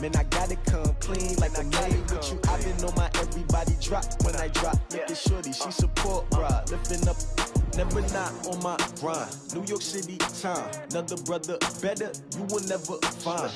Man, I gotta come clean like I made with you. I've been on my everybody drop when I drop. Look at shorty, she support ride, lifting up. Never not on my grind. New York City time. Another brother better, you will never find.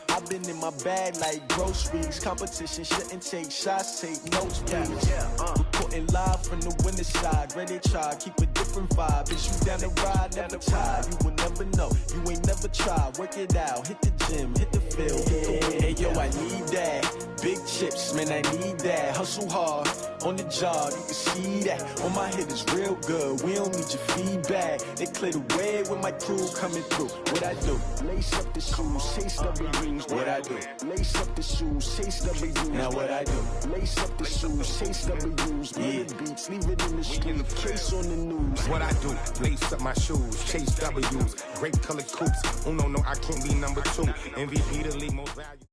I've been in my bag like groceries. Competition shouldn't take shots, take notes, please. Reporting live from the winter side. Ready to try, keep a different vibe. Bitch, you down the ride, never tired. You will never know, you ain't never tried. Work it out, hit the gym, hit the field, hit the wind. Hey, yo, I need that. Big chips, man, I need that. Hustle hard, on the job, you can see that. On my head is real good, we don't need your feedback. They clear the way when my crew coming through. What I do? Lace up the shoes, chase W's. What I do? Lace up the shoes, chase W's. Now what I do? Lace up the shoes, chase W's. Yeah. Beats, leave it in the street, case on the news. What I do? Lace up my shoes, chase W's. Grape colored coops. Oh no, I can't be number 2. MVP the league most valuable.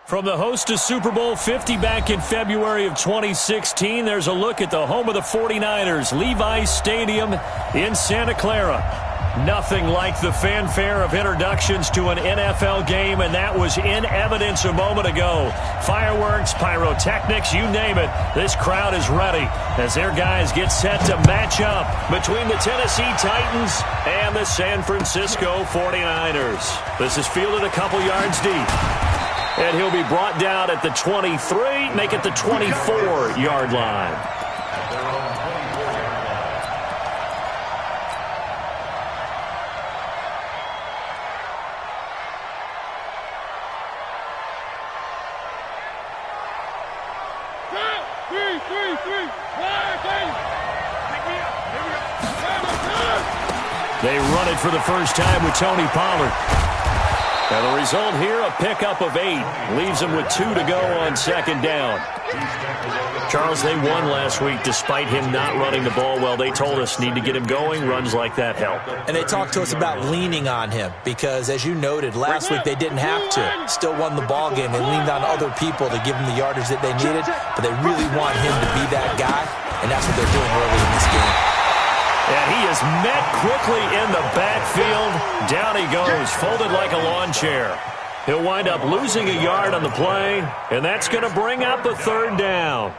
From the host to Super Bowl 50 back in February of 2016, there's a look at the home of the 49ers, Levi's Stadium in Santa Clara. Nothing like the fanfare of introductions to an NFL game, and that was in evidence a moment ago. Fireworks, pyrotechnics, you name it. This crowd is ready as their guys get set to match up between the Tennessee Titans and the San Francisco 49ers. This is fielded a couple yards deep. And he'll be brought down at the 23, make it the 24-yard line. They run it for the first time with Tony Pollard. And the result here, a pickup of 8. Leaves them with 2 to go on second down. Charles, they won last week despite him not running the ball well. They told us need to get him going. Runs like that help. And they talked to us about leaning on him because, as you noted, last week they didn't have to. Still won the ball game. They leaned on other people to give them the yardage that they needed. But they really want him to be that guy, and that's what they're doing early in this game. And he is met quickly in the backfield. Down he goes, folded like a lawn chair. He'll wind up losing a yard on the play, and that's going to bring up a third down.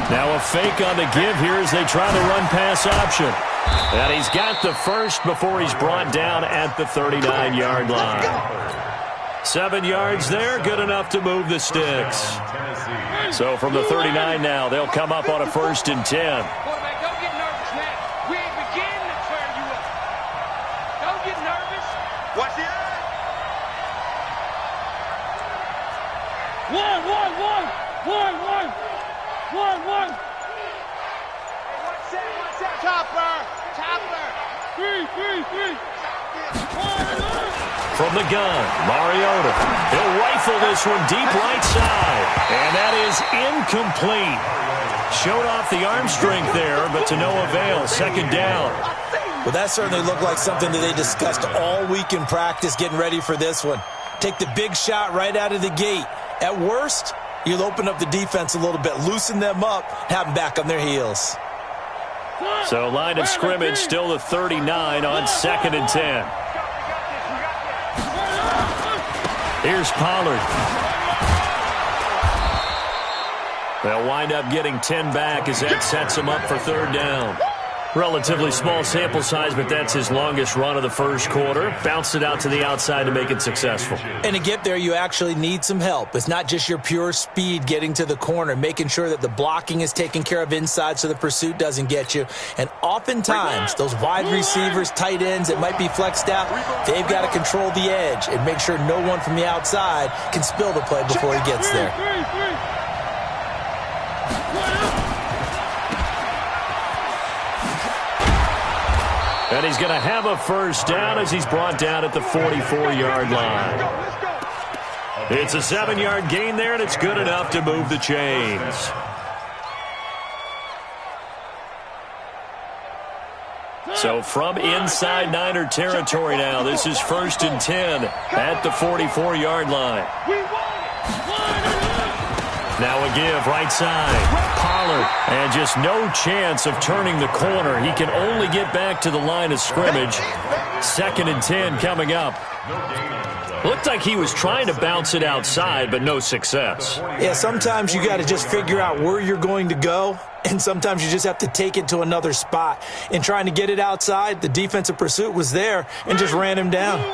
Now a fake on the give here as they try the run-pass option. And he's got the first before he's brought down at the 39-yard line. 7 yards there, good enough to move the sticks. So from the 39 now, they'll come up on a 1st and 10. From the gun, Mariota. He'll rifle this one deep right side. And that is incomplete. Showed off the arm strength there, but to no avail. Second down. Well, that certainly looked like something that they discussed all week in practice getting ready for this one. Take the big shot right out of the gate. At worst, you'll open up the defense a little bit, loosen them up, have them back on their heels. So line of scrimmage still the 39 on 2nd and 10. Here's Pollard. They'll wind up getting 10 back as that sets him up for 3rd down. Relatively small sample size, but that's his longest run of the first quarter. Bounced it out to the outside to make it successful. And to get there, you actually need some help. It's not just your pure speed getting to the corner, making sure that the blocking is taken care of inside so the pursuit doesn't get you. And oftentimes, those wide receivers, tight ends that might be flexed out, they've got to control the edge and make sure no one from the outside can spill the play before he gets there. And he's going to have a first down as he's brought down at the 44-yard line. It's a 7-yard gain there, and it's good enough to move the chains. So from inside Niner territory now, this is 1st and 10 at the 44-yard line. Now a give right side. Pollard, and just no chance of turning the corner. He can only get back to the line of scrimmage. 2nd and 10 coming up. Looked like he was trying to bounce it outside, but no success. Yeah, sometimes you got to just figure out where you're going to go, and sometimes you just have to take it to another spot. In trying to get it outside, the defensive pursuit was there and just ran him down. Hey, we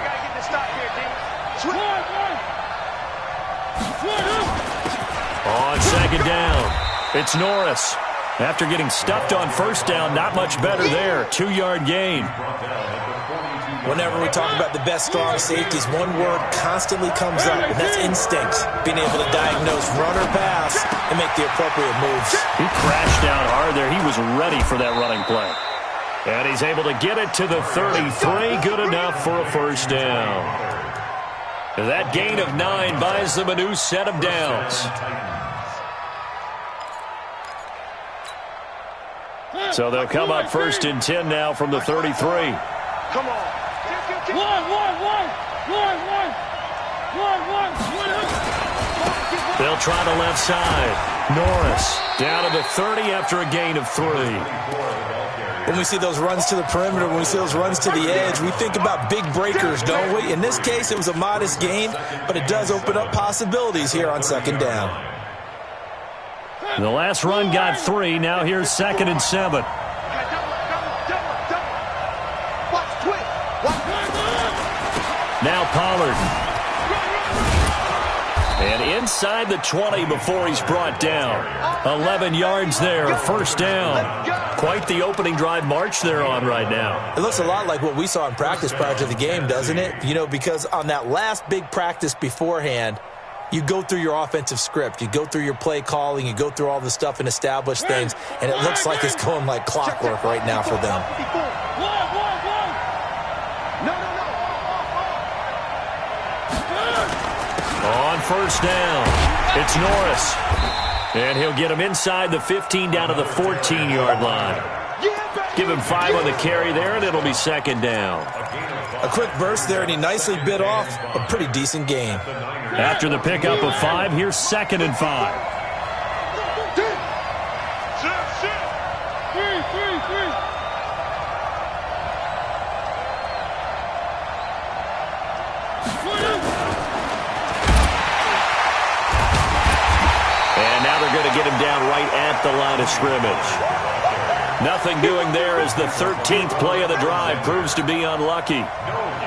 got to get the stop here, D. On 2nd down, it's Norris. After getting stuffed on 1st down, not much better there. 2-yard gain. Whenever we talk about the best strong safeties, one word constantly comes up, and that's instinct. Being able to diagnose run or pass and make the appropriate moves. He crashed down hard there. He was ready for that running play. And he's able to get it to the 33. Good enough for a 1st down. That gain of 9 buys them a new set of downs. So they'll come up 1st and 10 now from the 33. Come on. They'll try the left side. Norris down to the 30 after a gain of 3. When we see those runs to the perimeter, when we see those runs to the edge, we think about big breakers, don't we? In this case, it was a modest gain, but it does open up possibilities here on 2nd down. The last run got 3. Now here's 2nd and 7. Now Pollard. And inside the 20 before he's brought down. 11 yards there, 1st down. Quite the opening drive march they're on right now. It looks a lot like what we saw in practice prior to the game, doesn't it? You know, because on that last big practice beforehand, you go through your offensive script. You go through your play calling. You go through all the stuff and establish things. And it looks like it's going like clockwork right now for them. On 1st down, it's Norris. And he'll get him inside the 15 down to the 14-yard line. Give him 5 on the carry there, and it'll be 2nd down. A quick burst there, and he nicely bit off a pretty decent gain. After the pickup of 5, here's 2nd and 5. And now they're going to get him down right at the line of scrimmage. Nothing doing there as the 13th play of the drive proves to be unlucky.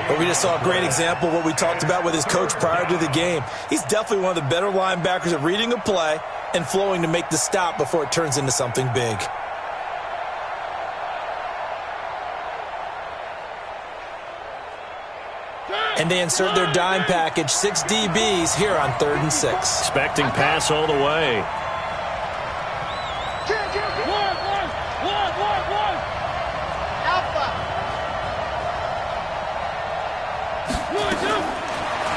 But we just saw a great example of what we talked about with his coach prior to the game. He's definitely one of the better linebackers at reading a play and flowing to make the stop before it turns into something big. And they insert their dime package, 6 DBs here on 3rd and 6. Expecting pass all the way.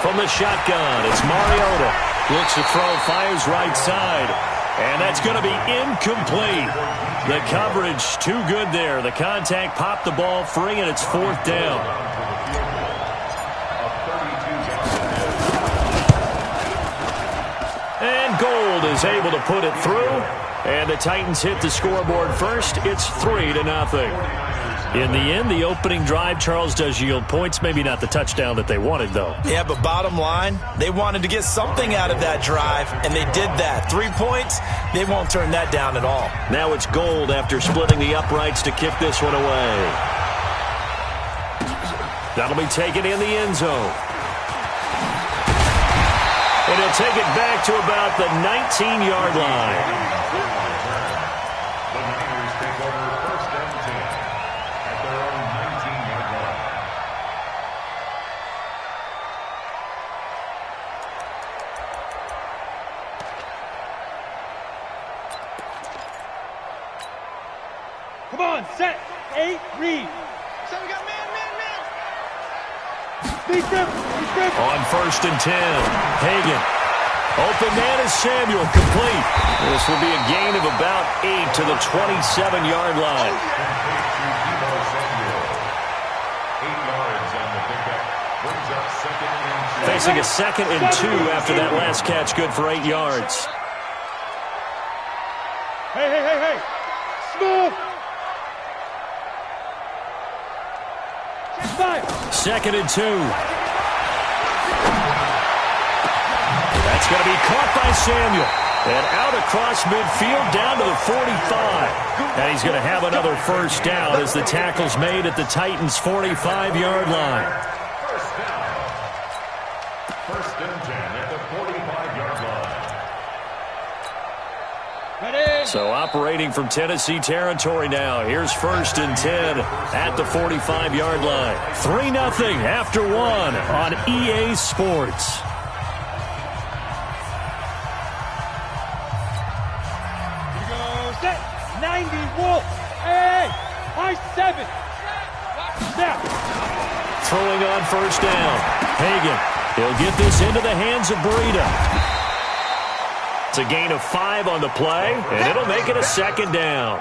From the shotgun, it's Mariota. Looks to throw, fires right side. And that's going to be incomplete. The coverage too good there. The contact popped the ball free, and it's 4th down. And Gold is able to put it through. And the Titans hit the scoreboard first. It's 3-0. In the end, the opening drive, Charles, does yield points. Maybe not the touchdown that they wanted, though. Yeah, but bottom line, they wanted to get something out of that drive, and they did that. 3 points, they won't turn that down at all. Now it's Gold after splitting the uprights to kick this one away. That'll be taken in the end zone. And he'll take it back to about the 19-yard line. Come on, set, 8, read. So we got man. On 1st and 10, Hagan Open man is Samuel, complete. This will be a gain of about 8 to the 27-yard line. Facing a 2nd and 2 after that last catch, good for 8 yards. Hey. Smooth. 2nd and 2. That's going to be caught by Samuel. And out across midfield down to the 45. And he's going to have another first down as the tackle's made at the Titans' 45-yard line. First and 10 at the 45-yard line. So operating from Tennessee territory now. Here's 1st and 10 at the 45-yard line. 3-0 after 1 on EA Sports. Here goes set. 90 Wolf. Hey, high 7. Snap. Throwing on first down. Hagan. He'll get this into the hands of Breida. It's a gain of 5 on the play, and it'll make it a 2nd down.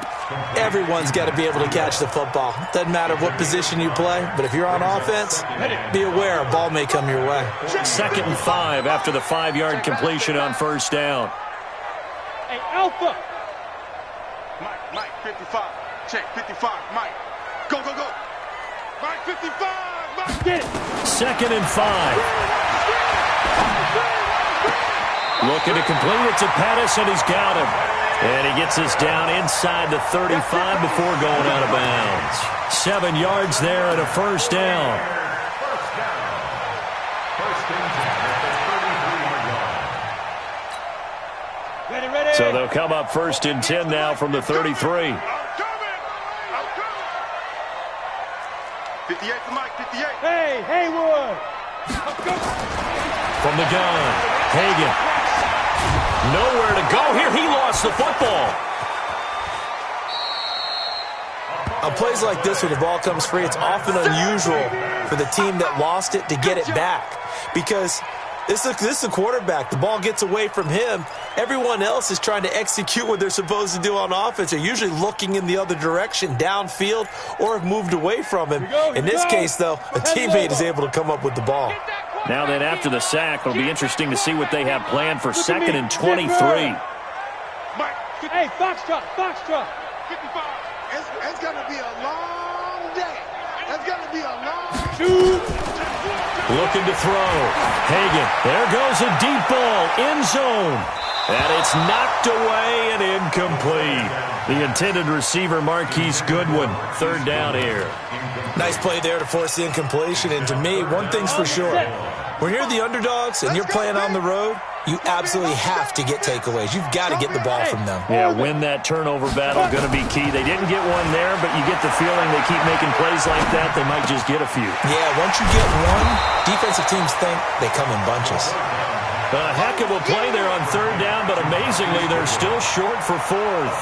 Everyone's got to be able to catch the football. Doesn't matter what position you play, but if you're on offense, be aware a ball may come your way. 2nd and 5 after the 5-yard completion on first down. Hey, Alpha. Mike, 55. Check, 55. Mike. Go. Mike, 55. Mike. Get it. 2nd and 5. Looking to complete it to Pettis, and he's got him. And he gets us down inside the 35 before going out of bounds. 7 yards there and a first down. First and 10 at the 33-yard line. Ready. So they'll come up 1st and 10 now from the 33. I'm coming. 58 to Mike, 58. Hey, Haywood. From the gun, Hagan. Nowhere to go here. He lost the football. On plays like this where the ball comes free, it's often unusual for the team that lost it to get it back. Because this is a quarterback. The ball gets away from him. Everyone else is trying to execute what they're supposed to do on offense. They're usually looking in the other direction, downfield, or have moved away from him. In this case, though, a teammate is able to come up with the ball. Now then, after the sack, it'll be interesting to see what they have planned for 2nd and 23. Mike, Hey, Foxtrot. 55. It's going to be a long day. It's going to be a long Shoot. Looking to throw. Hagan. There goes a deep ball. End zone. And it's knocked away and incomplete. The intended receiver, Marquise Goodwin. 3rd down here. Nice play there to force the incompletion. And to me, one thing's for sure. When you're the underdogs and you're playing on the road, you absolutely have to get takeaways. You've got to get the ball from them. Yeah, win that turnover battle, going to be key. They didn't get one there, but you get the feeling they keep making plays like that, they might just get a few. Yeah, once you get one, defensive teams think they come in bunches. A heck of a play there on 3rd down, but amazingly, they're still short for 4th.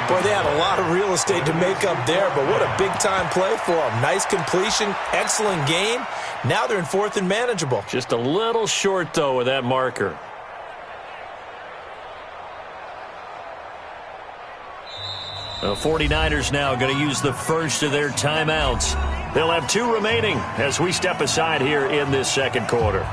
Boy, they had a lot of real estate to make up there, but what a big-time play for them. Nice completion, excellent game. Now they're in 4th and manageable. Just a little short, though, with that marker. The 49ers now going to use the first of their timeouts. They'll have 2 remaining as we step aside here in this 2nd quarter.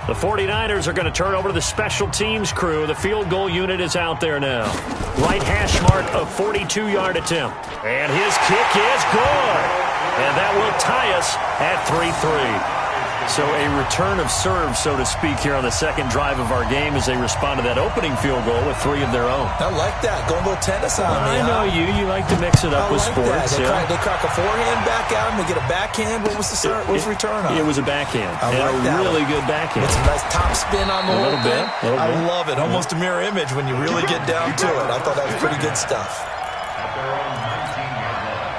The 49ers are going to turn over to the special teams crew. The field goal unit is out there now. Right hash mark, a 42-yard attempt. And his kick is good. And that will tie us at 3-3. So a return of serve, so to speak, here on the 2nd drive of our game as they respond to that opening field goal with 3 of their own. I like that. Going a little tennis on me. I know you. You like to mix it up with sports. They crack a forehand back out and they get a backhand. What was the start? What was the return on? It was a backhand. I like and a really good backhand. With some nice top spin on the whole thing. I love it. Almost a mirror image when you really get down to it. I thought that was pretty good stuff. At their own 19-yard line.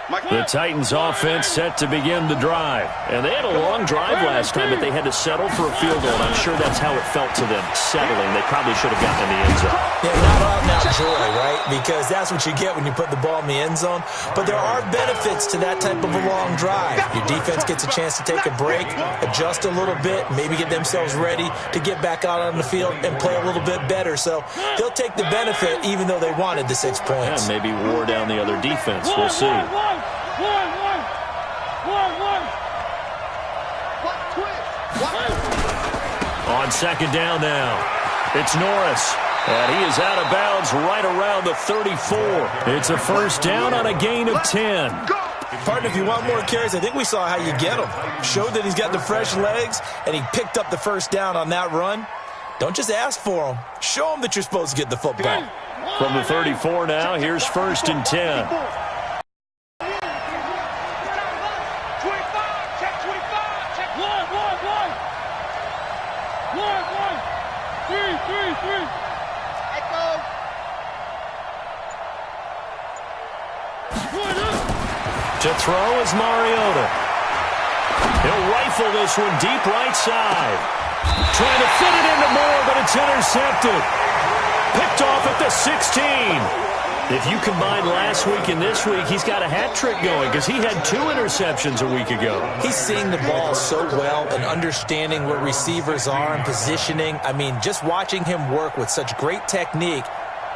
The Titans offense set to begin the drive. And they had a long drive last time, but they had to settle for a field goal. And I'm sure that's how it felt to them, settling. They probably should have gotten in the end zone. Yeah, not out and out joy, right? Because that's what you get when you put the ball in the end zone. But there are benefits to that type of a long drive. Your defense gets a chance to take a break, adjust a little bit, maybe get themselves ready to get back out on the field and play a little bit better. So they'll take the benefit even though they wanted the 6 points. Yeah, maybe wore down the other defense. We'll see. On second down now, it's Norris. And he is out of bounds right around the 34. It's a first down on a gain of 10. Partner, if you want more carries, I think we saw how you get him. Showed that he's got the fresh legs, and he picked up the first down on that run. Don't just ask for him. Show him that you're supposed to get the football. From the 34 now, here's first and 10. To throw is Mariota. He'll rifle this one deep right side. Trying to fit it into Moore, but it's intercepted. Picked off at the 16. If you combine last week and this week, he's got a hat trick going because he had 2 interceptions a week ago. He's seeing the ball so well and understanding where receivers are and positioning. I mean, just watching him work with such great technique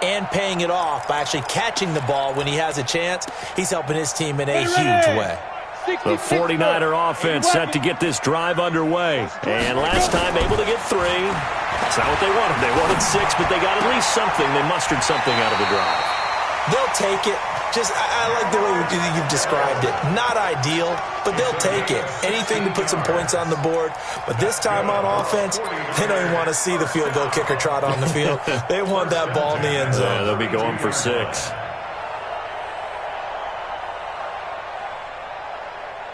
and paying it off by actually catching the ball when he has a chance, he's helping his team in a huge way. The 49er offense set to get this drive underway. And last time able to get 3. That's not what they wanted. They wanted 6, but they got at least something. They mustered something out of the drive. They'll take it. I like the way you've described it. Not ideal, but they'll take it. Anything to put some points on the board. But this time on offense, they don't even want to see the field goal kicker trot on the field. They want that ball in the end zone. Yeah, they'll be going for 6.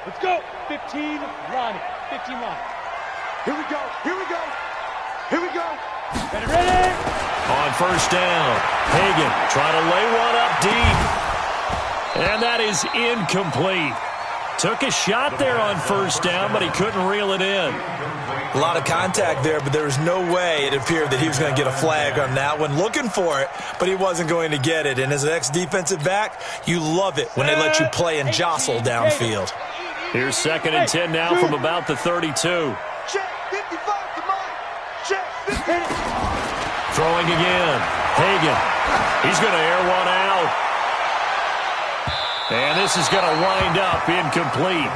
Let's go. 15 Ronnie. 15 Ronnie. Here we go. Here we go. Here we go. Ready? On first down, Hagan trying to lay one up deep. And that is incomplete. Took a shot there on first down, but he couldn't reel it in. A lot of contact there, but there was no way it appeared that he was going to get a flag on that one. Looking for it, but he wasn't going to get it. And as an ex-defensive back, you love it when they let you play and jostle downfield. Here's second and 10 now from about the 32. Check 55 to mine. Check 50. Throwing again. Hagan. He's going to air one out. And this is going to wind up incomplete.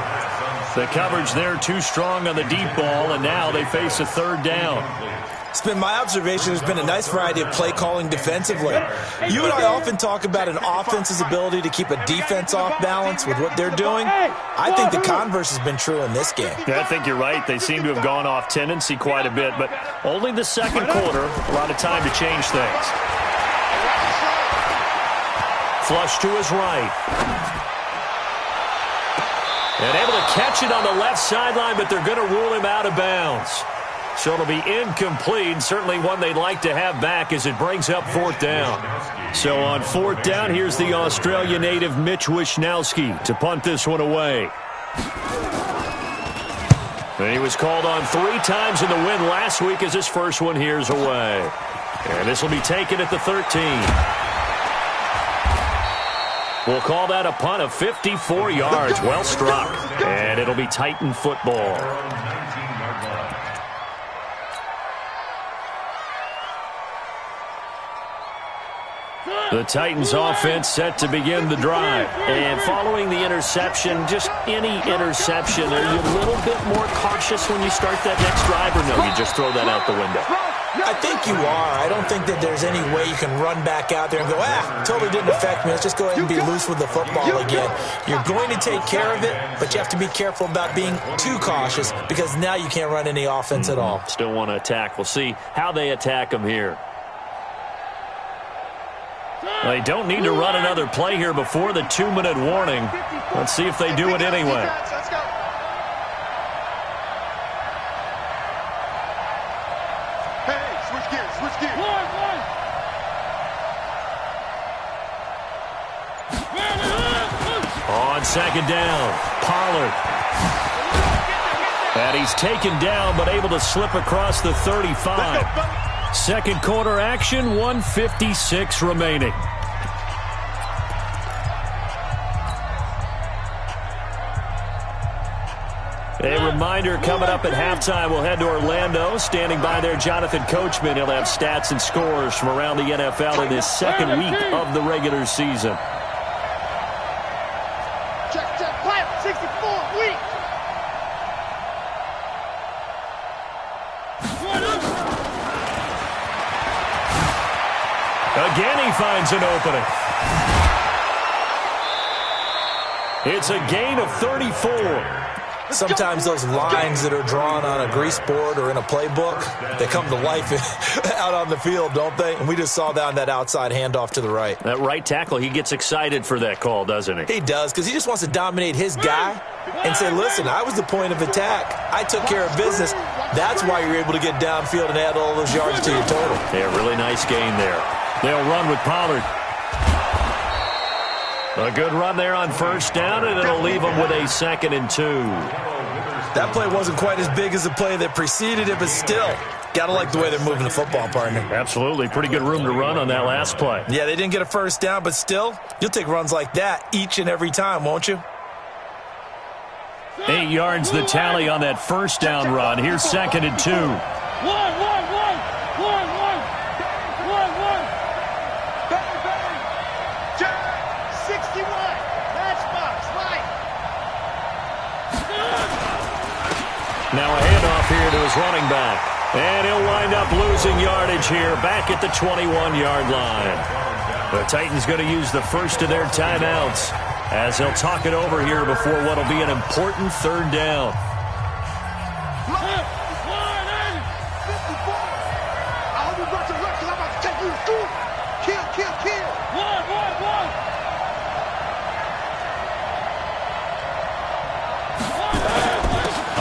The coverage there too strong on the deep ball, and now they face a third down. It's been my observation. There's been a nice variety of play calling defensively. You and I often talk about an offense's ability to keep a defense off balance with what they're doing. I think the converse has been true in this game. Yeah, I think you're right. They seem to have gone off tendency quite a bit, but only the second quarter, a lot of time to change things. Flush to his right. And able to catch it on the left sideline, but they're going to rule him out of bounds. So it'll be incomplete, certainly one they'd like to have back as it brings up fourth down. So on fourth down, here's the Australia native Mitch Wishnowsky to punt this one away. And he was called on 3 times in the win last week as his first one here's away. And this will be taken at the 13. We'll call that a punt of 54 yards. Well struck. And it'll be Titan football. The Titans offense set to begin the drive. And following the interception, just any interception, are you a little bit more cautious when you start that next drive, or no, you just throw that out the window? I think you are. I don't think that there's any way you can run back out there and go, totally didn't affect me. Let's just go ahead and be loose with the football again. You're going to take care of it, but you have to be careful about being too cautious because now you can't run any offense at all. Still want to attack. We'll see how they attack them here. They don't need to run another play here before the 2-minute warning. Let's see if they do it anyway. Let's go. Hey, switch gears, switch gears. On second down. Pollard. And he's taken down, but able to slip across the 35. Second quarter action, 1:56 remaining. A reminder, coming up at halftime, we'll head to Orlando. Standing by there, Jonathan Coachman. He'll have stats and scores from around the NFL in this second week of the regular season. Check, 64, weak. Again, he finds an opening. It's a gain of 34. Sometimes those lines that are drawn on a grease board or in a playbook, they come to life out on the field, don't they? And we just saw that on that outside handoff to the right. That right tackle, he gets excited for that call, doesn't he? He does, because he just wants to dominate his guy and say, listen, I was the point of attack. I took care of business. That's why you're able to get downfield and add all those yards to your total. Yeah, really nice gain there. They'll run with Pollard. A good run there on first down, and it'll leave them with a 2nd and 2. That play wasn't quite as big as the play that preceded it, but still, got to like the way they're moving the football, partner. Absolutely. Pretty good room to run on that last play. Yeah, they didn't get a first down, but still, you'll take runs like that each and every time, won't you? 8 yards the tally on that first down run. Here's 2nd and 2. One. 61. Matchbox, right. Now a handoff here to his running back. And he'll wind up losing yardage here back at the 21-yard line. The Titans going to use the first of their timeouts as they'll talk it over here before what will be an important third down.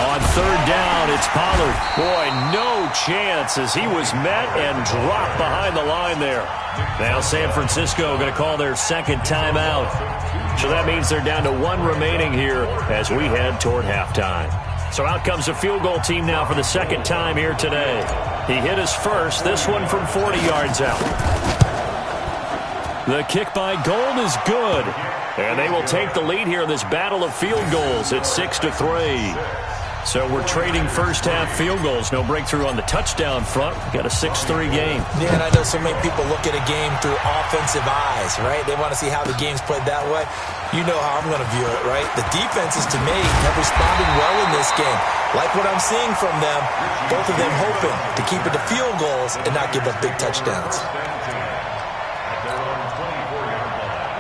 On third down, it's Pollard. Boy, no chance as he was met and dropped behind the line there. Now San Francisco going to call their second timeout. So that means they're down to 1 remaining here as we head toward halftime. So out comes a field goal team now for the second time here today. He hit his first, this one from 40 yards out. The kick by Gold is good. And they will take the lead here in this battle of field goals. It's 6-3. So we're trading first-half field goals. No breakthrough on the touchdown front. We've got a 6-3 game. Yeah, and I know so many people look at a game through offensive eyes, right? They want to see how the game's played that way. You know how I'm going to view it, right? The defenses, to me, have responded well in this game. Like what I'm seeing from them, both of them hoping to keep it to field goals and not give up big touchdowns.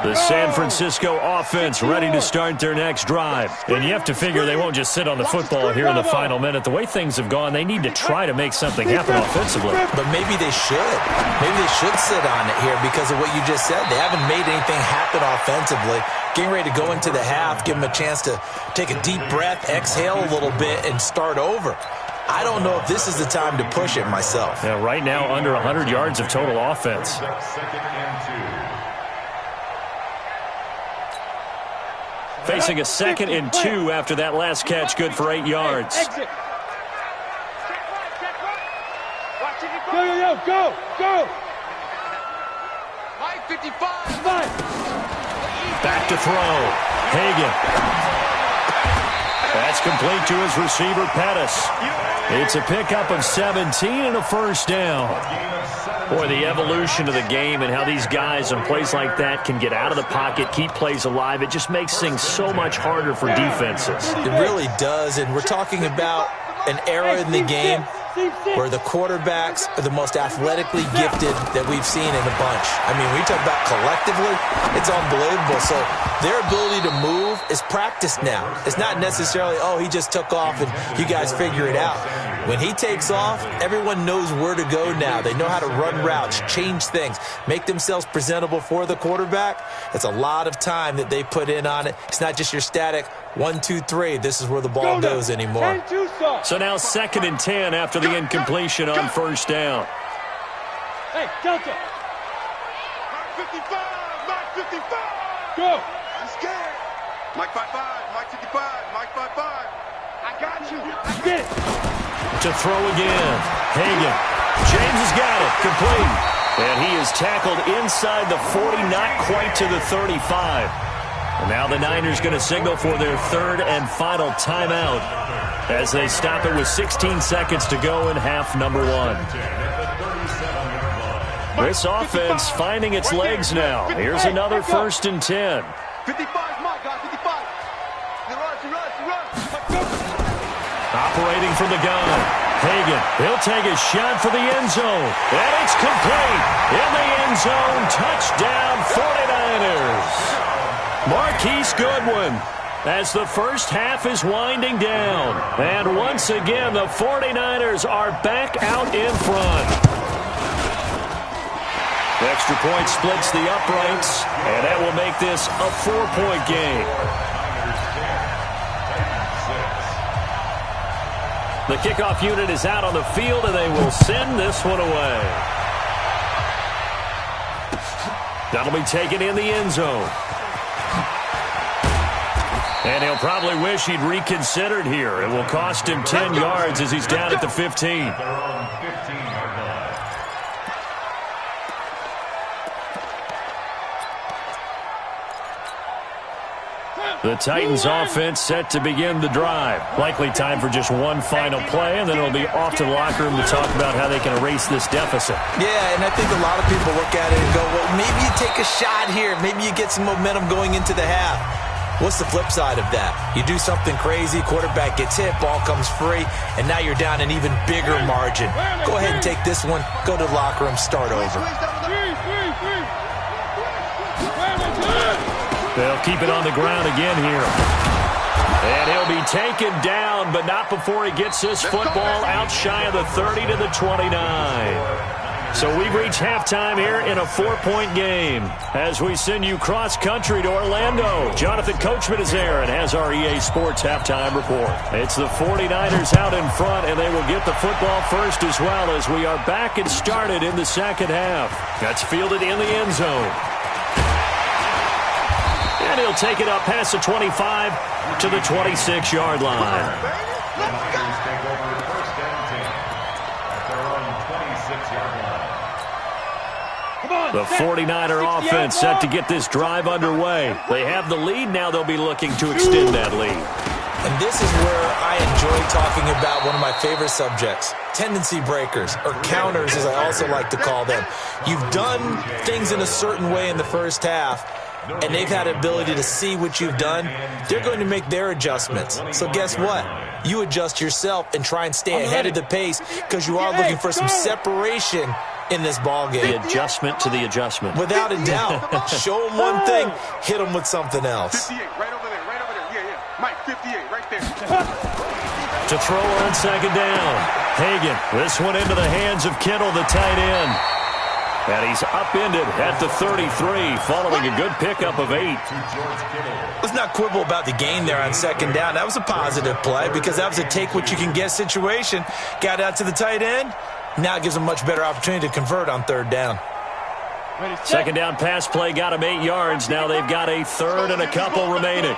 The San Francisco offense ready to start their next drive. And you have to figure they won't just sit on the football here in the final minute. The way things have gone, they need to try to make something happen offensively. But maybe they should. Maybe they should sit on it here because of what you just said. They haven't made anything happen offensively. Getting ready to go into the half, give them a chance to take a deep breath, exhale a little bit, and start over. I don't know if this is the time to push it myself. Yeah, right now, under 100 yards of total offense. Facing a 2nd and 2 after that last catch, good for 8 yards. Go! Mike 55. Back to throw. Hagan. That's complete to his receiver, Pettis. It's a pickup of 17 and a first down. Boy, the evolution of the game and how these guys in plays like that can get out of the pocket, keep plays alive, it just makes things so much harder for defenses. It really does, and we're talking about an era in the game where the quarterbacks are the most athletically gifted that we've seen in a bunch. I mean, when you talk about collectively, it's unbelievable. So their ability to move is practiced now. It's not necessarily, oh, he just took off and you guys figure it out. When he takes off, everyone knows where to go now. They know how to run routes, change things, make themselves presentable for the quarterback. It's a lot of time that they put in on it. It's not just your static 1, 2, 3. This is where the ball goes anymore. So now 2nd and 10 after the incompletion on first down. Hey, Delta. 55. Go. I'm scared. Mike 5-5, Mike 55, Mike 5-5. I got you. Get it. To throw again. Hagan. James has got it. Complete. And he is tackled inside the 40, not quite to the 35. And now the Niners going to signal for their third and final timeout as they stop it with 16 seconds to go in half number one. This offense finding its legs now. Here's another 1st and 10. 55, Mike, got 55. Operating from the gun. Hagan, he'll take a shot for the end zone. And it's complete. In the end zone, touchdown 49ers. Marquise Goodwin as the first half is winding down. And once again, the 49ers are back out in front. The extra point splits the uprights, and that will make this a 4-point game. The kickoff unit is out on the field, and they will send this one away. That'll be taken in the end zone. And he'll probably wish he'd reconsidered here. It will cost him 10 yards as he's down at the 15. The Titans offense set to begin the drive. Likely time for just one final play, and then it'll be off to the locker room to talk about how they can erase this deficit. Yeah, and I think a lot of people look at it and go, well, maybe you take a shot here. Maybe you get some momentum going into the half. What's the flip side of that? You do something crazy, quarterback gets hit, ball comes free, and now you're down an even bigger margin. Go ahead and take this one, go to the locker room, start over. They'll keep it on the ground again here. And he'll be taken down, but not before he gets this football out shy of the 30 to the 29. So we've reached halftime here in a 4-point game. As we send you cross-country to Orlando, Jonathan Coachman is there and has our EA Sports halftime report. It's the 49ers out in front, and they will get the football first as well as we are back and started in the second half. That's fielded in the end zone. And he'll take it up past the 25 to the 26-yard line. The 49er offense set to get this drive underway. They have the lead. Now they'll be looking to extend that lead. And this is where I enjoy talking about one of my favorite subjects, tendency breakers, or counters as I also like to call them. You've done things in a certain way in the first half, and they've had the ability to see what you've done. They're going to make their adjustments. So guess what? You adjust yourself and try and stay ahead of the pace because you are looking for some separation in this ball game. The adjustment to the adjustment. Without a doubt. Show them one thing, hit them with something else. 58, right over there, right over there. Yeah. Mike, 58, right there. To throw on second down. Hagan, this one into the hands of Kittle, the tight end. And he's upended at the 33, following a good pickup of 8. Let's not quibble about the gain there on second down. That was a positive play because that was a take-what-you-can-get situation. Got out to the tight end. Now it gives them a much better opportunity to convert on third down. Second down pass play got him 8 yards. Now they've got a third and a couple remaining.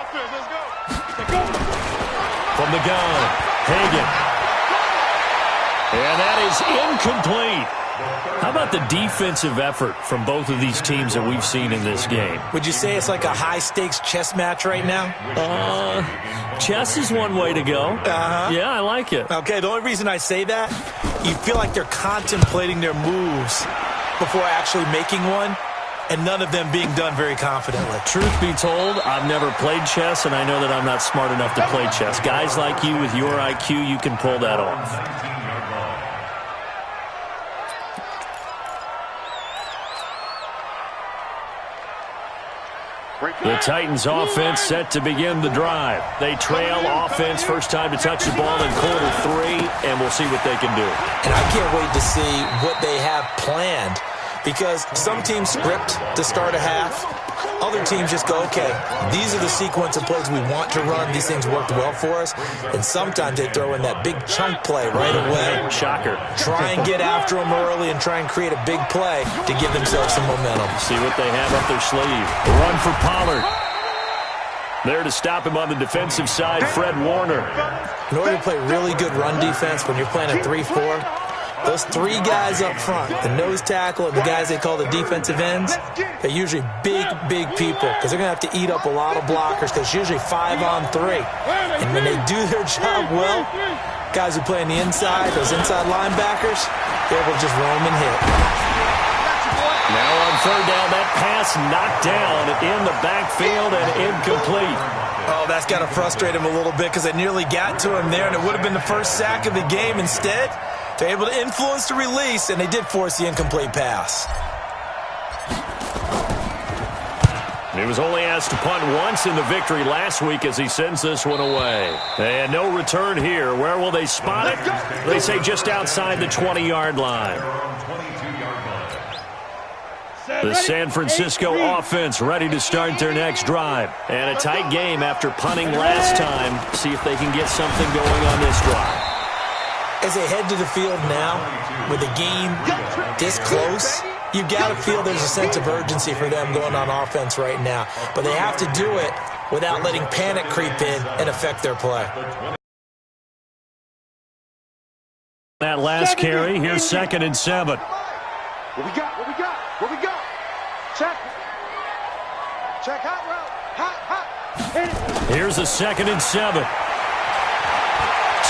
From the gun, Hagan. And that is incomplete. How about the defensive effort from both of these teams that we've seen in this game? Would you say it's like a high-stakes chess match right now? Chess is one way to go. Yeah, I like it. Okay, the only reason I say that, you feel like they're contemplating their moves before actually making one, and none of them being done very confidently. Truth be told, I've never played chess, and I know that I'm not smart enough to play chess. Guys like you with your IQ, you can pull that off. The Titans offense set to begin the drive. They trail offense, first time to touch the ball in quarter 3, and we'll see what they can do. And I can't wait to see what they have planned because some teams script to start a half. Other teams just go, okay, these are the sequence of plays we want to run. These things worked well for us. And sometimes they throw in that big chunk play right away. Shocker. Try and get after them early and try and create a big play to give themselves some momentum. See what they have up their sleeve. Run for Pollard. There to stop him on the defensive side, Fred Warner. In order to play really good run defense when you're playing a 3-4, those three guys up front, the nose tackle and the guys they call the defensive ends, they're usually big people because they're going to have to eat up a lot of blockers because it's usually 5-on-3. And when they do their job well, guys who play on the inside, those inside linebackers, they're able to just roam and hit. Now on third down, that pass knocked down in the backfield and incomplete. Oh, that's got to frustrate him a little bit because they nearly got to him there, and it would have been the first sack of the game. Instead, they're able to influence the release, and they did force the incomplete pass. He was only asked to punt once in the victory last week as he sends this one away. And no return here. Where will they spot it? They say just outside the 20-yard line. The San Francisco offense ready to start their next drive. And a tight game after punting last time. See if they can get something going on this drive. As they head to the field now, with the game this close, you got to feel there's a sense of urgency for them going on offense right now. But they have to do it without letting panic creep in and affect their play. That last carry, here's 2nd and 7. What we got? What we got? What we got? Check. Check hot route. Hot. Here's a 2nd and 7.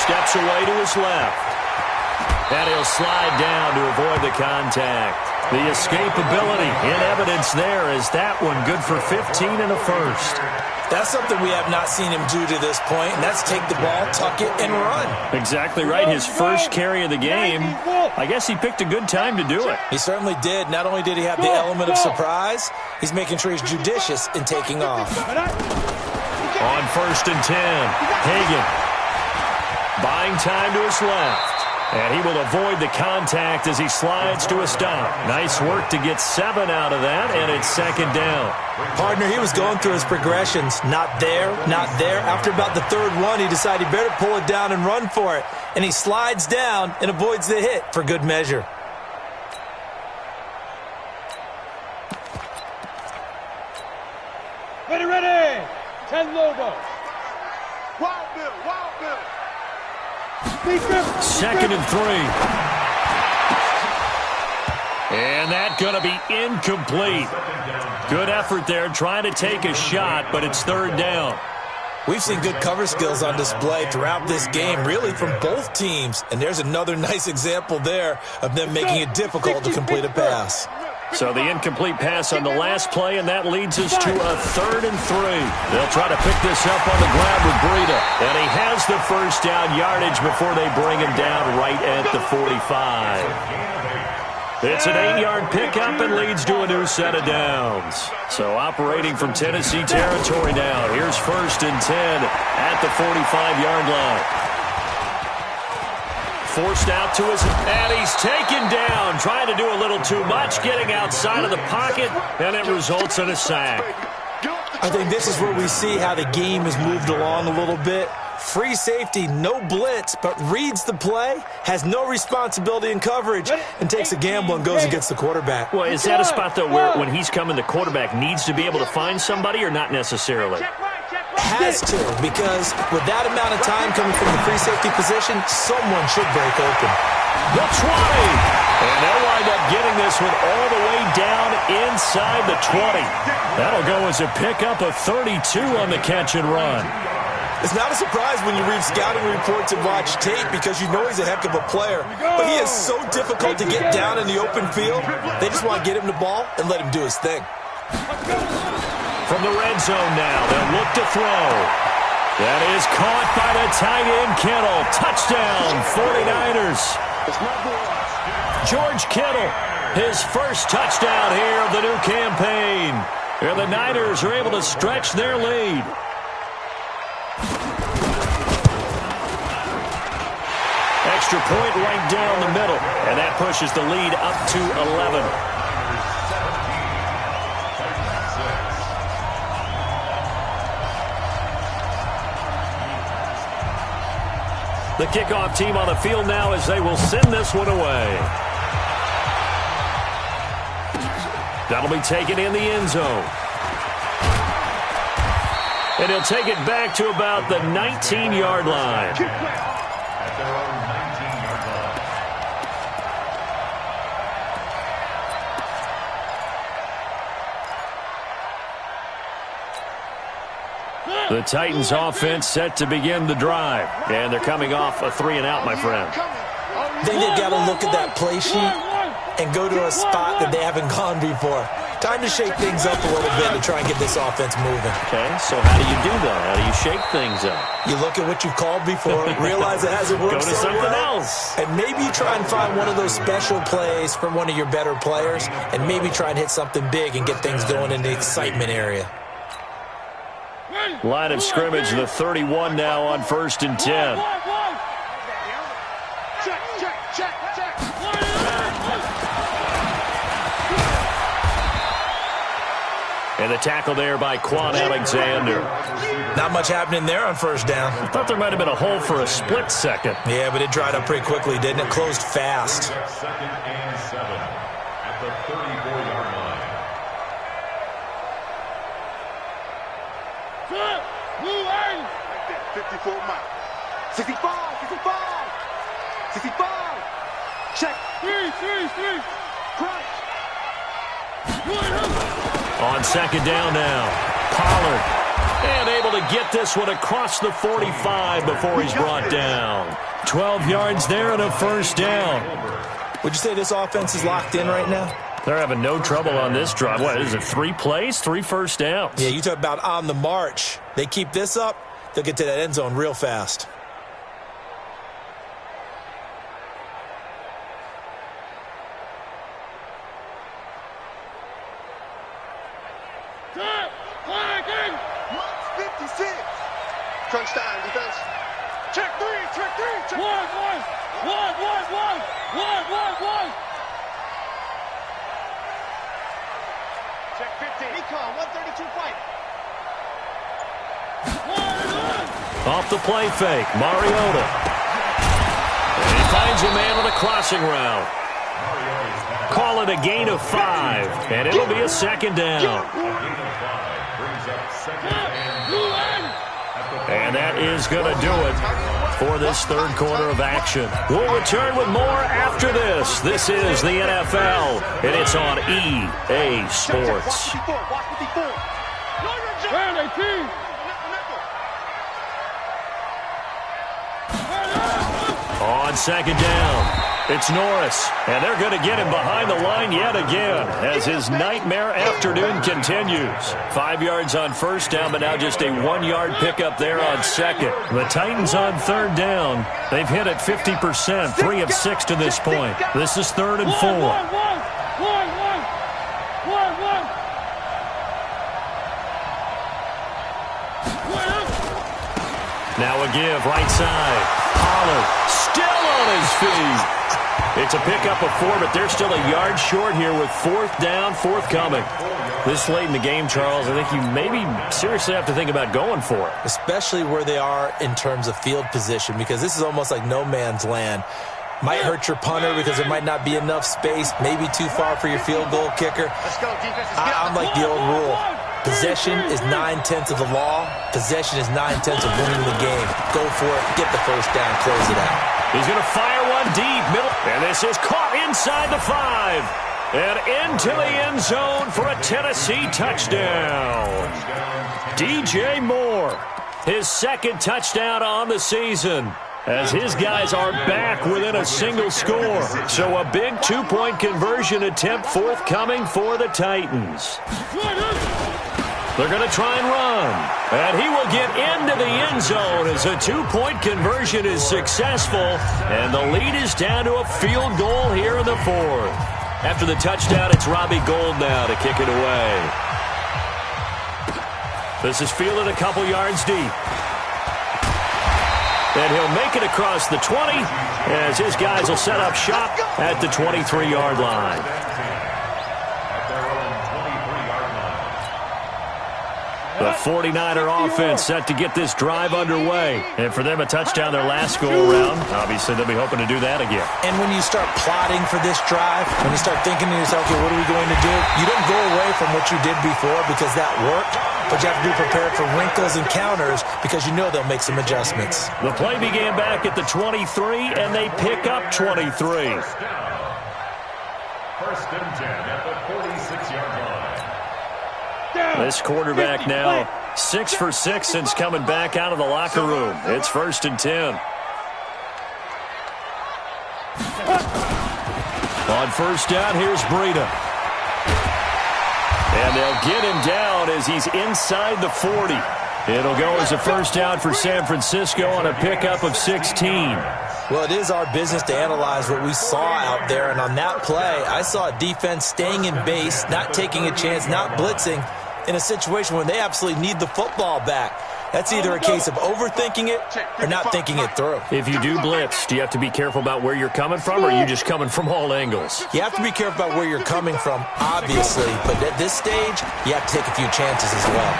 Steps away to his left. And he'll slide down to avoid the contact. The escapability in evidence there as that one good for 15 and a first. That's something we have not seen him do to this point, and that's take the ball, tuck it, and run. Exactly right. His first carry of the game. I guess he picked a good time to do it. He certainly did. Not only did he have the element of surprise, he's making sure he's judicious in taking off. On 1st and 10, Hagan buying time to his left. And he will avoid the contact as he slides to a stop. Nice work to get 7 out of that, and it's 2nd down. Partner, he was going through his progressions. Not there, not there. After about the 3rd one, he decided he better pull it down and run for it. And he slides down and avoids the hit for good measure. Ready. 10 Lobos. Wild Bill. Wild Bill. 2nd and 3. And that's going to be incomplete. Good effort there trying to take a shot, but it's 3rd down. We've seen good cover skills on display throughout this game, really from both teams. And there's another nice example there of them making it difficult to complete a pass. So the incomplete pass on the last play, and that leads us to a 3rd and 3. They'll try to pick this up on the ground with Breida. And he has the first down yardage before they bring him down right at the 45. It's an 8-yard pickup and leads to a new set of downs. So operating from Tennessee territory now. Here's 1st and 10 at the 45-yard line. Forced out to his, and he's taken down, trying to do a little too much, getting outside of the pocket, and it results in a sack. I think this is where we see how the game has moved along a little bit. Free safety, no blitz, but reads the play, has no responsibility in coverage, and takes a gamble and goes and gets the quarterback. Well, is that a spot, though, where when he's coming, the quarterback needs to be able to find somebody or not necessarily? Has to, because with that amount of time coming from the free safety position, someone should break open. The 20. And they'll wind up getting this one all the way down inside the 20. That'll go as a pickup of 32 on the catch and run. It's not a surprise when you read scouting reports and watch tape because you know he's a heck of a player. But he is so difficult to get down in the open field. They just want to get him the ball and let him do his thing. From the red zone now, they'll look to throw. That is caught by the tight end, Kittle. Touchdown, 49ers. George Kittle, his first touchdown here of the new campaign. And the Niners are able to stretch their lead. Extra point right down the middle, and that pushes the lead up to 11. The kickoff team on the field now as they will send this one away. That'll be taken in the end zone. And he'll take it back to about the 19-yard line. At their own 19-yard line. The Titans offense set to begin the drive. And they're coming off a 3-and-out, my friend. I think they've got to look at that play sheet and go to a spot that they haven't gone before. Time to shake things up a little bit to try and get this offense moving. Okay, so how do you do that? How do you shake things up? You look at what you've called before, realize it hasn't worked Go to so something well, else. and maybe you try and find one of those special plays from one of your better players, and maybe try and hit something big and get things going in the excitement area. Line of scrimmage, the 31 now on 1st and 10. Check. And the tackle there by Quan Alexander. Not much happening there on 1st down. I thought there might have been a hole for a split second. Yeah, but it dried up pretty quickly, didn't it? Closed fast. 2nd and 7 at the 34-yard line. 54 miles. 65. Check. 3. Crunch. On 2nd down now, Pollard. And able to get this one across the 45 before he's brought down. 12 yards there and a 1st down. Would you say this offense is locked in right now? They're having no trouble on this drive. What is it, 3 plays, 3 first downs? Yeah, you talk about on the march. They keep this up, they'll get to that end zone real fast. Crunch time, defense. Check 3. Check. One. Check 15. Recon, 132 fight. Off the play fake, Mariota. And he finds a man on a crossing route. Call it a gain of 5, and it'll be a 2nd down. Brings up 2nd and 9. And that is going to do it for this 3rd quarter of action. We'll return with more after this. This is the NFL, and it's on EA Sports. Watch 54. On 2nd down, it's Norris, and they're going to get him behind the line yet again as his nightmare afternoon continues. 5 yards on 1st down, but now just a 1-yard pickup there on 2nd. The Titans on 3rd down. They've hit it 50%, 3 of 6 to this point. This is 3rd and 4. Now a give, right side. Pollard still on his feet. It's a pickup of 4, but they're still a yard short here with 4th down, forthcoming. This late in the game, Charles, I think you maybe seriously have to think about going for it. Especially where they are in terms of field position, because this is almost like no man's land. Might hurt your punter because there might not be enough space, maybe too far for your field goal kicker. Let's go, defense. I'm like the old rule. Possession is 9/10 of the law. Possession is 9/10 of winning the game. Go for it. Get the 1st down. Close it out. He's going to fire one deep, middle. And this is caught inside the 5. And into the end zone for a Tennessee touchdown. DJ Moore, his 2nd touchdown on the season, as his guys are back within a single score. So a big 2-point conversion attempt forthcoming for the Titans. They're going to try and run. And he will get into the end zone as a 2-point conversion is successful. And the lead is down to a field goal here in the 4th. After the touchdown, it's Robbie Gould now to kick it away. This is fielded a couple yards deep. And he'll make it across the 20 as his guys will set up shop at the 23-yard line. The 49er offense set to get this drive underway. And for them, a touchdown their last go-around. Obviously, they'll be hoping to do that again. And when you start plotting for this drive, when you start thinking to yourself, okay, what are we going to do? You don't go away from what you did before because that worked. but you have to be prepared for wrinkles and counters because you know they'll make some adjustments. The play began back at the 23, and they pick up 23. First and 10 at the 46-yard line. This quarterback now 6 for 6 since coming back out of the locker room. It's first and 10. On first down, here's Breida. And they'll get him down as he's inside the 40. It'll go as a first down for San Francisco on a pickup of 16. Well, it is our business to analyze what we saw out there, and on that play, I saw a defense staying in base, not taking a chance, not blitzing, in a situation when they absolutely need the football back. That's either a case of overthinking it or not thinking it through. If you do blitz, do you have to be careful about where you're coming from, or are you just coming from all angles? You have to be careful about where you're coming from, obviously, but at this stage, you have to take a few chances as well.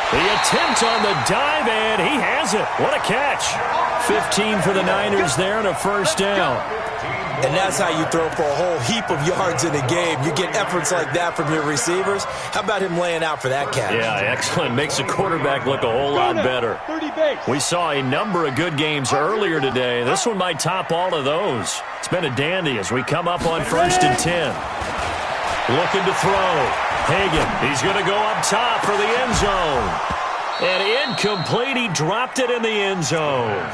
The attempt on the dive, and he has it. What a catch. 15 for the Niners there and a first down. And that's how you throw for a whole heap of yards in a game. You get efforts like that from your receivers. How about him laying out for that catch? Yeah, excellent. Makes the quarterback look a whole lot better. We saw a number of good games earlier today. This one might top all of those. It's been a dandy as we come up on first and 10. Looking to throw. Hagan, he's going to go up top for the end zone. And incomplete, he dropped it in the end zone.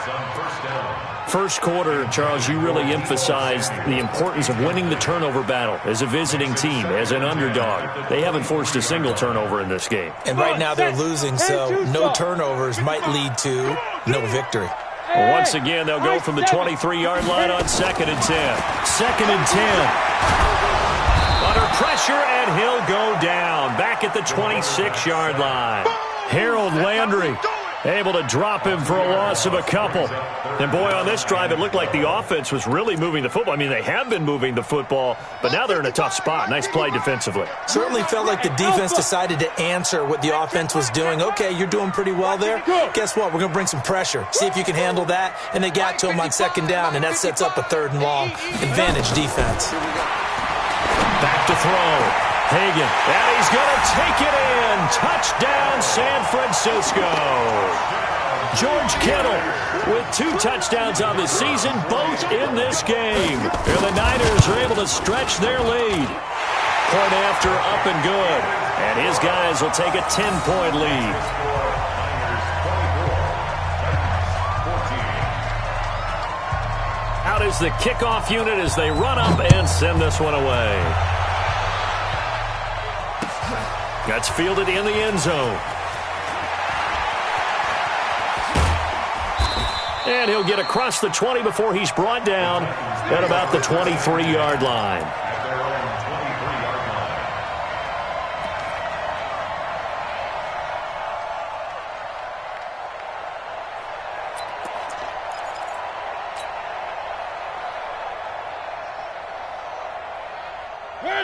First quarter, Charles, you really emphasized the importance of winning the turnover battle as a visiting team, as an underdog. They haven't forced a single turnover in this game. And right now they're losing, so no turnovers might lead to no victory. Well, once again, they'll go from the 23-yard line on second and 10. Second and 10. Under pressure, and he'll go down back at the 26-yard line. Harold Landry able to drop him for a loss of a couple. And, boy, on this drive, it looked like the offense was really moving the football. I mean, they have been moving the football, but now they're in a tough spot. Nice play defensively. Certainly felt like the defense decided to answer what the offense was doing. Okay, you're doing pretty well there. Guess what? We're going to bring some pressure. See if you can handle that. And they got to him on second down, and that sets up a third and long. Advantage defense. Back to throw. Hagan, and he's going to take it in. Touchdown, San Francisco. George Kittle with 2 touchdowns on the season, both in this game. And the Niners are able to stretch their lead. Point after, up and good. And his guys will take a 10-point lead. Out is the kickoff unit as they run up and send this one away. That's fielded in the end zone. And he'll get across the 20 before he's brought down at about the 23-yard line.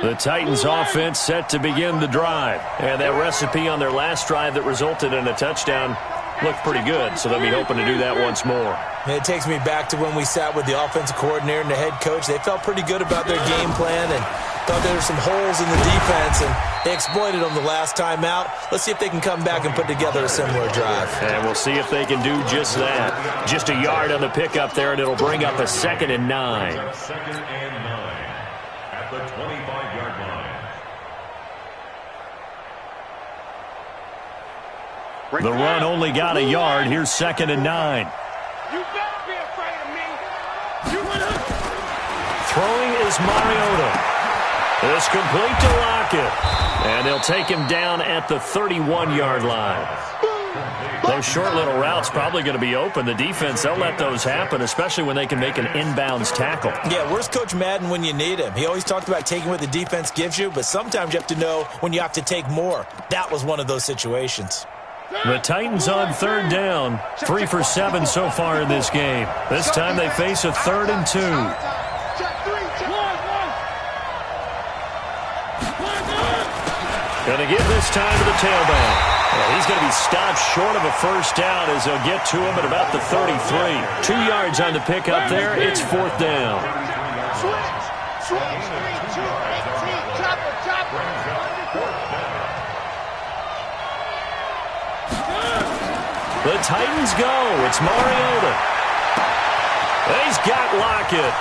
The Titans offense set to begin the drive. And that recipe on their last drive that resulted in a touchdown looked pretty good, so they'll be hoping to do that once more. And it takes me back to when we sat with the offensive coordinator and the head coach. They felt pretty good about their game plan and thought there were some holes in the defense, and they exploited them the last time out. Let's see if they can come back and put together a similar drive. And we'll see if they can do just that. Just a yard on the pickup there, and it'll bring up a 2nd and 9. 2nd and 9 at the 25-yard line. The run only got a yard. Here's 2nd and 9. You better be afraid of me. Throwing is Mariota. It's complete to Lockett. And they'll take him down at the 31-yard line. Those short little routes probably going to be open. The defense, they'll let those happen, especially when they can make an inbounds tackle. Yeah, where's Coach Madden when you need him? He always talked about taking what the defense gives you, but sometimes you have to know when you have to take more. That was one of those situations. The Titans on 3rd down. 3 for 7 so far in this game. This time they face a 3rd and 2. Going to give this time to the tailback. Well, he's going to be stopped short of a first down as they'll get to him at about the 33. 2 yards on the pickup there. It's 4th down. The Titans go. It's Mariota. He's got Lockett.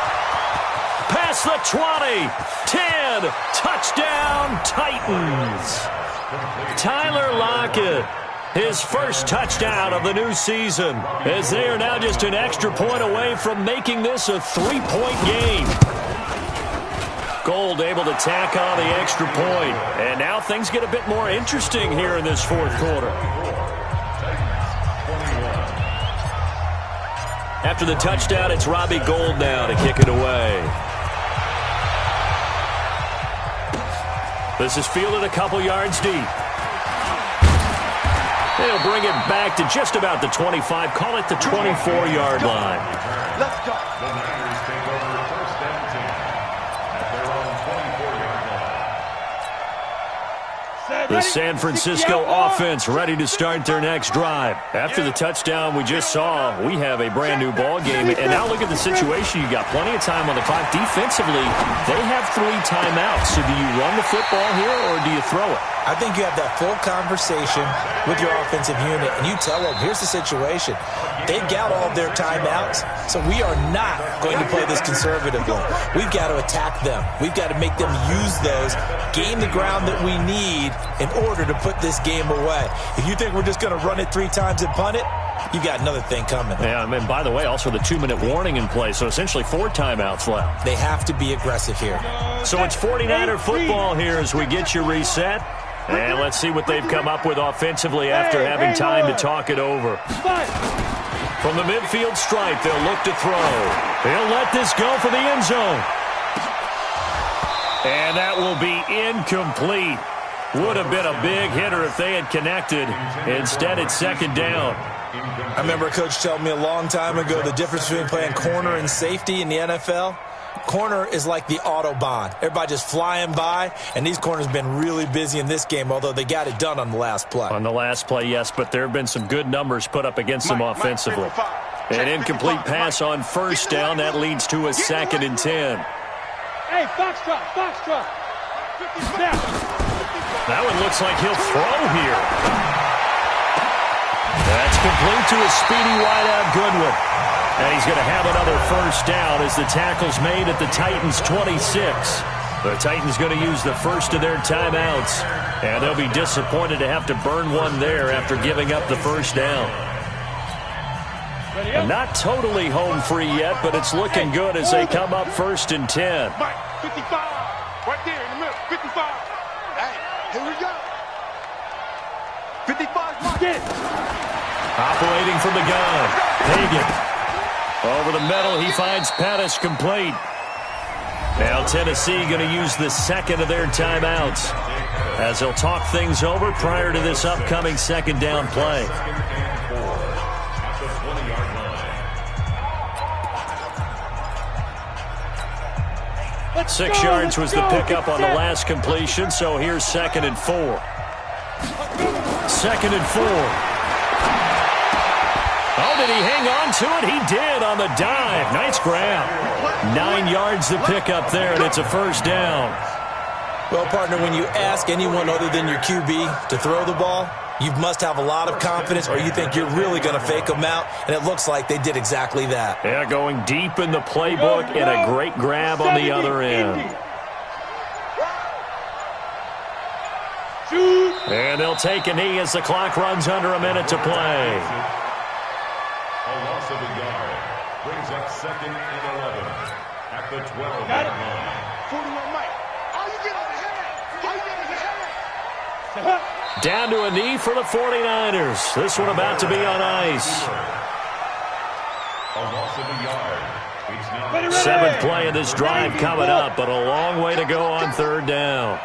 Past the 20. 10. Touchdown, Titans. Tyler Lockett. His first touchdown of the new season, as they are now just an extra point away from making this a 3-point game. Gold able to tack on the extra point. And now things get a bit more interesting here in this fourth quarter. After the touchdown, it's Robbie Gould now to kick it away. This is fielded a couple yards deep. They'll bring it back to just about the 25. Call it the 24-yard line. Let's go. The Niners take over first and 10 at their own 24-yard line. The San Francisco offense ready to start their next drive. After the touchdown we just saw, we have a brand new ball game. And now look at the situation. You got plenty of time on the clock. Defensively, they have 3 timeouts. So do you run the football here or do you throw it? I think you have that full conversation with your offensive unit, and you tell them, here's the situation. They've got all of their timeouts, so we are not going to play this conservatively. We've got to attack them. We've got to make them use those, gain the ground that we need in order to put this game away. If you think we're just going to run it 3 times and punt it, you got another thing coming. Yeah, and by the way, also the 2-minute warning in play, so essentially 4 timeouts left. They have to be aggressive here. So it's 49er football here as we get you reset. And let's see what they've come up with offensively after having time to talk it over. From the midfield stripe, they'll look to throw. They'll let this go for the end zone. And that will be incomplete. Would have been a big hitter if they had connected. Instead, it's second down. I remember a coach telling me a long time ago the difference between playing corner and safety in the NFL. Corner is like the Autobahn. Everybody just flying by, and these corners have been really busy in this game, although they got it done on the last play. On the last play, yes, but there have been some good numbers put up against them offensively. An incomplete pass on first down. That leads to a 2nd and 10. Hey, Foxtrot, Foxtrot. That one looks like he'll throw here. That's complete to a speedy wideout Goodwin. And he's going to have another first down as the tackle's made at the Titans' 26. The Titans going to use the first of their timeouts. And they'll be disappointed to have to burn one there after giving up the first down. And not totally home free yet, but it's looking good as they come up 1st and 10. Mike, 55. Right there in the middle. 55. Hey, here we go. 55, Mike. Operating from the gun. Hagan. Over the middle, he finds Pettis complete. Now Tennessee going to use the 2nd of their timeouts as they'll talk things over prior to this upcoming 2nd down play. Let's 6 go, yards was the go. pickup on the last completion, so here's 2nd and 4. 2nd and 4. Oh, did he hang on to it? He did on the dive. Nice grab. 9 yards the pickup there, and it's a first down. Well, partner, when you ask anyone other than your QB to throw the ball, you must have a lot of confidence or you think you're really going to fake them out, and it looks like they did exactly that. Yeah, going deep in the playbook and a great grab on the other end. And they'll take a knee as the clock runs under a minute to play. A loss of a yard brings up 2nd and 11 at the 12-yard line. 41, Mike. Oh, you get over here. Down to a knee for the 49ers. This one about to be on ice. A loss of a yard. It's now 7th play of this drive coming up, but a long way to go on 3rd down.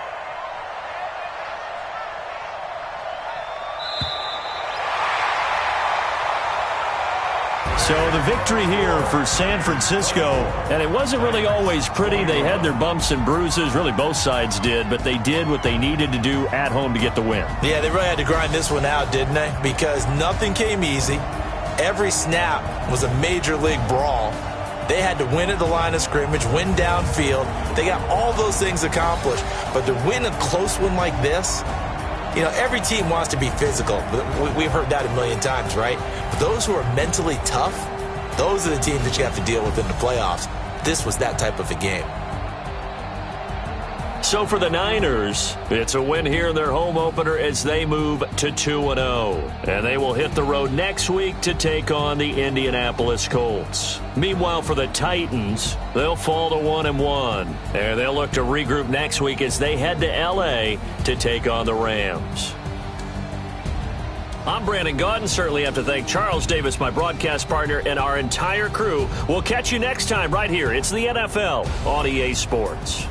So the victory here for San Francisco, and it wasn't really always pretty. They had their bumps and bruises, really both sides did, but they did what they needed to do at home to get the win. Yeah, they really had to grind this one out, didn't they? Because nothing came easy. Every snap was a major league brawl. They had to win at the line of scrimmage, win downfield. They got all those things accomplished. But to win a close one like this, You know, every team wants to be physical. We've heard that a million times, right? But those who are mentally tough, those are the teams that you have to deal with in the playoffs. This was that type of a game. So for the Niners, it's a win here in their home opener as they move to 2-0. And they will hit the road next week to take on the Indianapolis Colts. Meanwhile, for the Titans, they'll fall to 1-1. And they'll look to regroup next week as they head to L.A. to take on the Rams. I'm Brandon Gaudin. Certainly have to thank Charles Davis, my broadcast partner, and our entire crew. We'll catch you next time right here. It's the NFL on EA Sports.